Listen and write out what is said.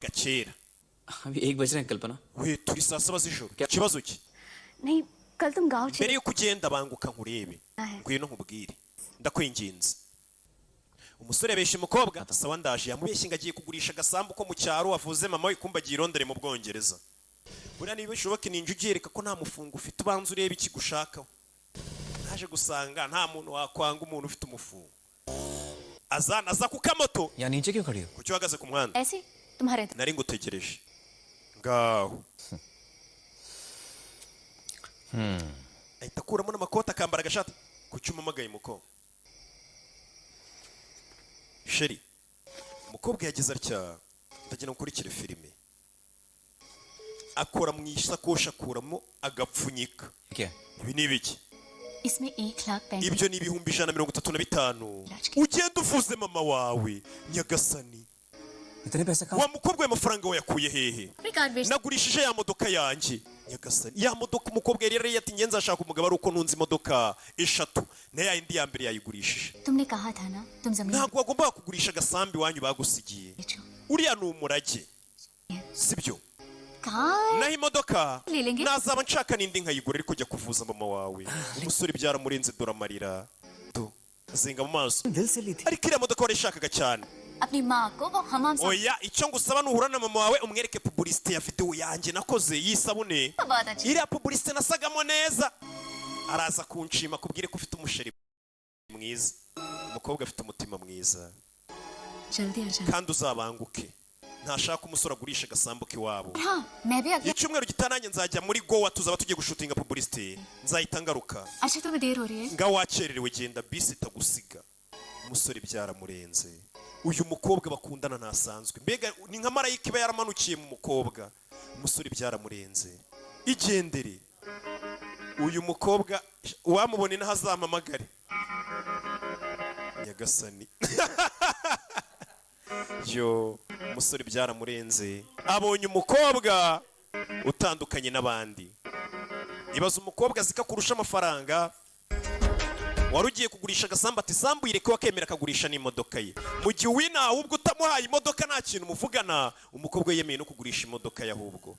gakera. अभी 1 बज रहे हैं कल्पना. We turi saa saba z'ijoro. Ikibazo ki? नहीं कल तुम गांव Mbere yuko ugenda banguka nkurebe. Ngwino nkubwire. Ndakwinginze. Umusore yabeshe umukobwa atasawa ndaje yamubeshye ngo agiye kugurisha agasambu ko mu cyaro avuze mama we kumba agiye irondere mu Bwongereza. Buriya niba bishoboka ninje ugereka ko nta mufungo ufite ubanza urebe ikigushakaho. Naje gusanga nta muntu wakwanga umuntu ufite umufungo. Aza ku kamoto. या नीचे क्यों खड़ी हो? Kuki uhagaze ku muhanda? ऐसे तुम्हारे Nari ngutegereje. Ngaho. Ahita akuramo n'amakoti akambara agashati. Kuki umamagaye muko? Sheri. Umukobwa yagize atya ndagira nkurikire filime. Akora mu isakoshi akuramo agapfunyika. क्या? Ibi ni ibiki? इसमें 1,35,000 Ibyo ni ibihumbi 135. Ugenda uvuze mama wawe Nyagasani. इतने पैसे कहाँ? Wa mukobwa w'amafaranga wayakuye hehe? अपनी कार बेच Nagurishije ya modoka yanjye. Nyagasani. Ya modoka umukobwa yari yati ngenza ashaka umugabo ari uko nunze imodoka eshatu. Na ya indi ya mbere yayigurishije. तुमने कहा था ना तुम जमीन Ntabwo wagomba kugurisha agasambi wanyu bagusigiye. बेचो. Uriya ni umurage. Sibyo? Car Naho imodoka ले लेंगे nazaba nshaka n'indi nkayigura ariko jya kuvuza mama wawe. Umusore byaramurenze dora amarira. Do. Azenga mu maso. दिल से ली थी. Ariko iriya modoka warishakaga cyane. अपनी माँ को वो हमाम से Oya icyo ngusaba nuhura na mama wawe umwereke publicité ya video yanjye nakoze yisabune. बात अच्छी Iriya publicité nasagamo neza. Araza kunshima kubwire ko ufite umusheri mwiza. Umukobwa afite umutima mwiza. जल्दी आ जाना Kandi uzabanguke. Ntashaka umusore agurisha agasambu k'iwabo. हाँ मैं भी अभी Icyumweru gitananye nzajya muri Goa tuzaba tugiye gushutinga publicité. Nzahita ngaruka. अच्छा तुम्हें देर हो रही है Nga wakererewe genda bisi itagusiga. Umusore byaramurenze. Uyu mukobwa bakundana ntasanzwe. Mbega ni nka marayika iba yaramanukiye mu mukobwa. Umusore byaramurenze. Igendere. Uyu mukobwa wamubone n'ahazamamagare. Nyagasani. Yo, umusore byaramurenze. Abonye umukobwa utandukanye n'abandi. Ibaza umukobwa zikakurusha amafaranga. Wari ugiye kugurisha agasambu ati sambu yireke wakemera akagurisha n'imodoka ye. Mu gihe wina ahubwo utamuhaye imodoka nta kintu muvugana, umukobwa yemeye no kugurisha imodoka ye ahubwo.